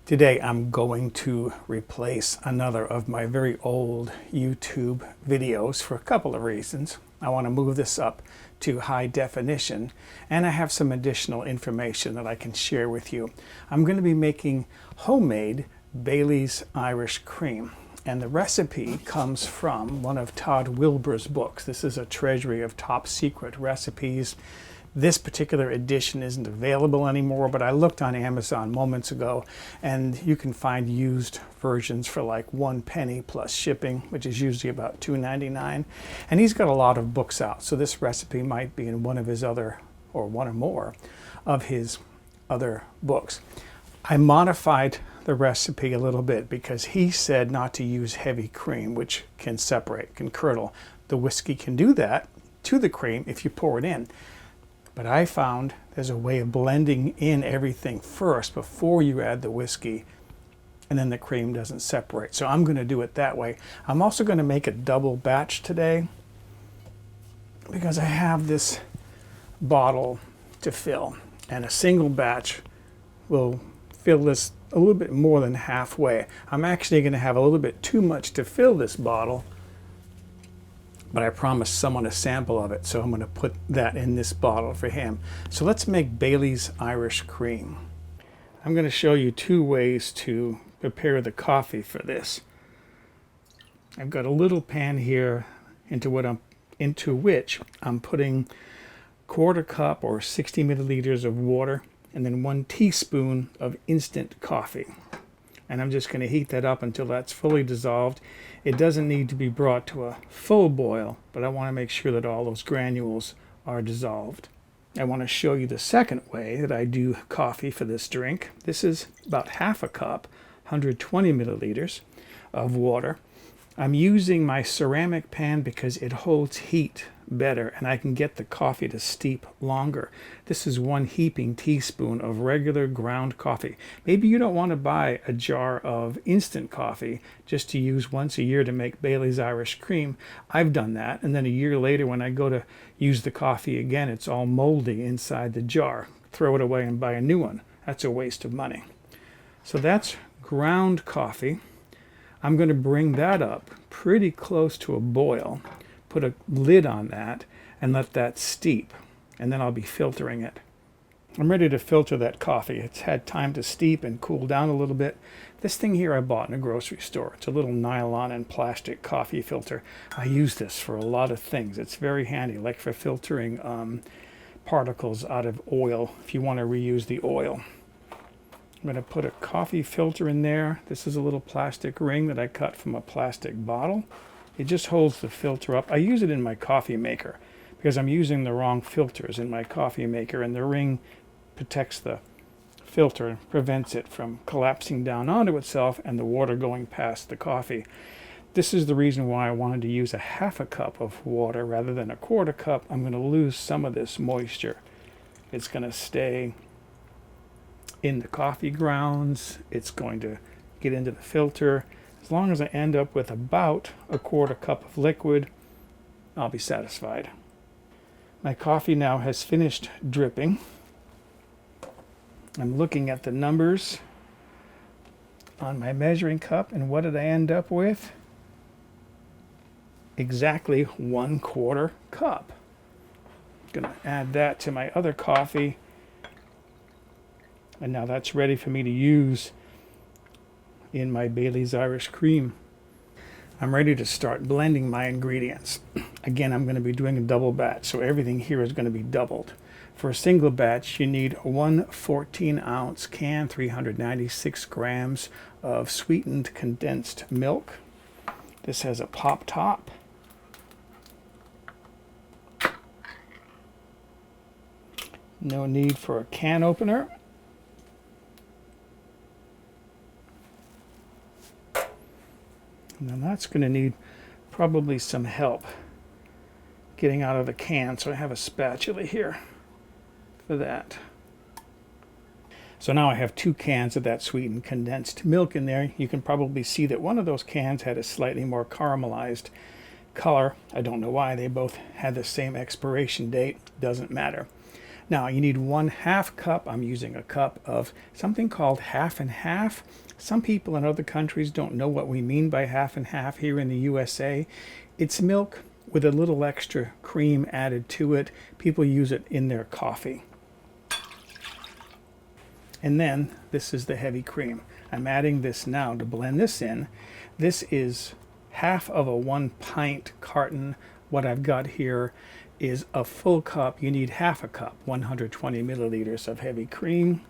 Today I'm going to replace another of my very old YouTube videos for a couple of reasons. I want to move this up to high definition, and I have some additional information that I can share with you. I'm going to be making homemade Bailey's Irish Cream, and the recipe comes from one of Todd Wilbur's books. This is a treasury of top secret recipes. This particular edition isn't available anymore, but I looked on Amazon moments ago, and you can find used versions for like 1 penny plus shipping, which is usually about $2.99. And he's got a lot of books out, so this recipe might be in one of his other, or one or more of his other books. I modified the recipe a little bit because he said not to use heavy cream, which can separate, can curdle. The whiskey can do that to the cream if you pour it in. But I found there's a way of blending in everything first before you add the whiskey, and then the cream doesn't separate. So I'm going to do it that way. I'm also going to make a double batch today because I have this bottle to fill, and a single batch will fill this a little bit more than halfway. I'm actually going to have a little bit too much to fill this bottle, but I promised someone a sample of it, so I'm going to put that in this bottle for him. So let's make Bailey's Irish Cream. I'm going to show you 2 ways to prepare the coffee for this. I've got a little pan here into which I'm putting 1/4 cup or 60 milliliters of water, and then 1 teaspoon of instant coffee. And I'm just going to heat that up until that's fully dissolved. It doesn't need to be brought to a full boil, but I want to make sure that all those granules are dissolved. I want to show you the second way that I do coffee for this drink. This is about 1/2 cup, 120 milliliters of water. I'm using my ceramic pan because it holds heat better and I can get the coffee to steep longer. This is 1 heaping teaspoon of regular ground coffee. Maybe you don't want to buy a jar of instant coffee just to use once a year to make Bailey's Irish Cream. I've done that, and then a year later when I go to use the coffee again, it's all moldy inside the jar. Throw it away and buy a new one. That's a waste of money. So that's ground coffee. I'm going to bring that up pretty close to a boil, put a lid on that, and let that steep, and then I'll be filtering it. I'm ready to filter that coffee. It's had time to steep and cool down a little bit. This thing here I bought in a grocery store. It's a little nylon and plastic coffee filter. I use this for a lot of things. It's very handy, like for filtering particles out of oil if you want to reuse the oil. I'm going to put a coffee filter in there. This is a little plastic ring that I cut from a plastic bottle. It just holds the filter up. I use it in my coffee maker because I'm using the wrong filters in my coffee maker, and the ring protects the filter and prevents it from collapsing down onto itself and the water going past the coffee. This is the reason why I wanted to use a 1/2 cup of water rather than a 1/4 cup. I'm going to lose some of this moisture. It's going to stay in the coffee grounds. It's going to get into the filter. As long as I end up with about a 1/4 cup of liquid, I'll be satisfied. My coffee now has finished dripping. I'm looking at the numbers on my measuring cup, and what did I end up with? Exactly 1/4 cup. I'm going to add that to my other coffee, and now that's ready for me to use in my Bailey's Irish Cream. I'm ready to start blending my ingredients. Again, I'm going to be doing a double batch, so everything here is going to be doubled. For a single batch, you need 1 14-ounce can, 396 grams of sweetened condensed milk. This has a pop top. No need for a can opener. Now that's going to need probably some help getting out of the can, so I have a spatula here for that. So now I have 2 cans of that sweetened condensed milk in there. You can probably see that one of those cans had a slightly more caramelized color. I don't know why. They both had the same expiration date. Doesn't matter. Now you need 1/2 cup. I'm using a cup of something called half and half. Some people in other countries don't know what we mean by half and half. Here in the USA, it's milk with a little extra cream added to it. People use it in their coffee. And then this is the heavy cream. I'm adding this now to blend this in. This is half of a 1 pint carton. What I've got here is a full cup. You need half a cup, 120 milliliters of heavy cream.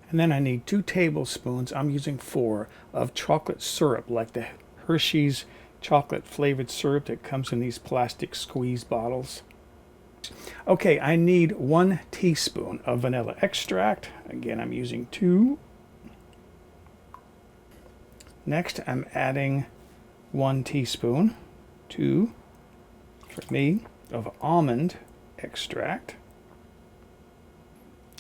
And then I need 2 tablespoons, I'm using 4, of chocolate syrup, like the Hershey's chocolate flavored syrup that comes in these plastic squeeze bottles. Okay, I need 1 teaspoon of vanilla extract. Again, I'm using 2. Next, I'm adding 1 teaspoon, 2 for me, of almond extract.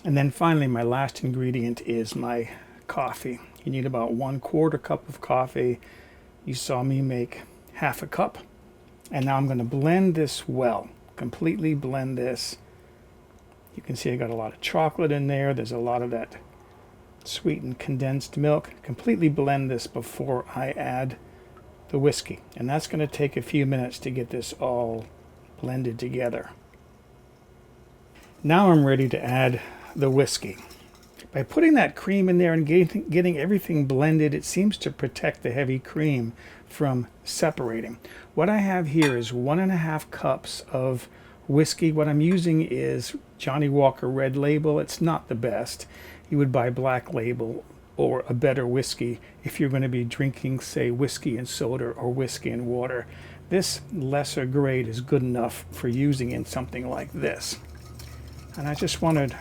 And then finally, my last ingredient is my coffee. You need about 1/4 cup of coffee. You saw me make half a cup. And now I'm going to blend this well, completely blend this. You can see I got a lot of chocolate in there. There's a lot of that sweetened condensed milk. Completely blend this before I add the whiskey. And that's going to take a few minutes to get this all blended together. Now I'm ready to add the whiskey. By putting that cream in there and getting everything blended, it seems to protect the heavy cream from separating. What I have here is 1.5 cups of whiskey. What I'm using is Johnnie Walker Red Label. It's not the best. You would buy Black Label or a better whiskey if you're going to be drinking, say, whiskey and soda or whiskey and water. This lesser grade is good enough for using in something like this. And I just want to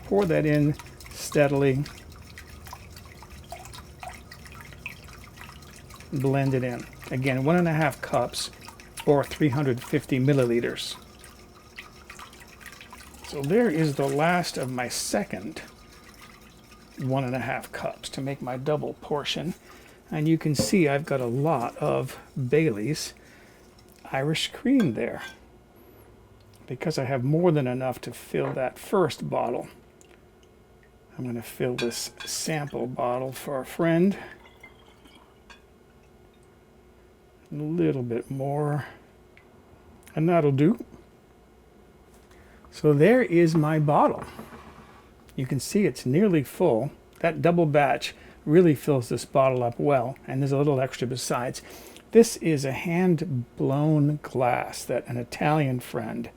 pour that in steadily, blend it in. Again, 1.5 cups or 350 milliliters. So there is the last of my second 1.5 cups to make my double portion. And you can see I've got a lot of Bailey's Irish cream there, because I have more than enough to fill that first bottle. I'm going to fill this sample bottle for a friend. A little bit more, and that'll do. So there is my bottle. You can see it's nearly full. That double batch really fills this bottle up well, and there's a little extra besides. This is a hand-blown glass that an Italian friend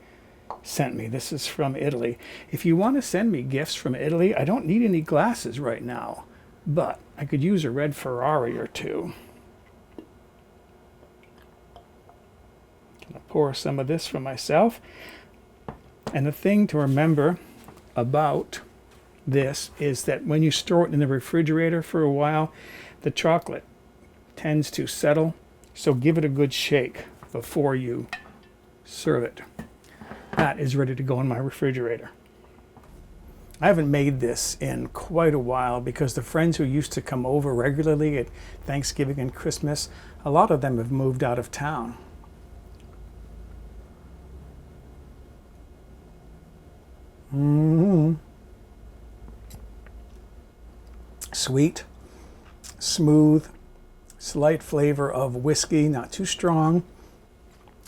sent me. This is from Italy. If you want to send me gifts from Italy, I don't need any glasses right now, but I could use a red Ferrari or two. Gonna pour some of this for myself. And the thing to remember about this is that when you store it in the refrigerator for a while, the chocolate tends to settle, so give it a good shake before you serve it. That is ready to go in my refrigerator. I haven't made this in quite a while because the friends who used to come over regularly at Thanksgiving and Christmas, a lot of them have moved out of town. Sweet, smooth, slight flavor of whiskey, not too strong.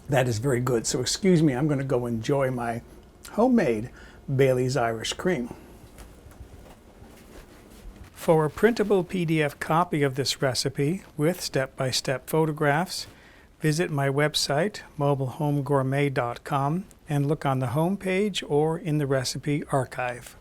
That is very good. So excuse me, I'm going to go enjoy my homemade Bailey's Irish Cream. For a printable PDF copy of this recipe with step-by-step photographs, visit my website, mobilehomegourmet.com, and look on the home page or in the recipe archive.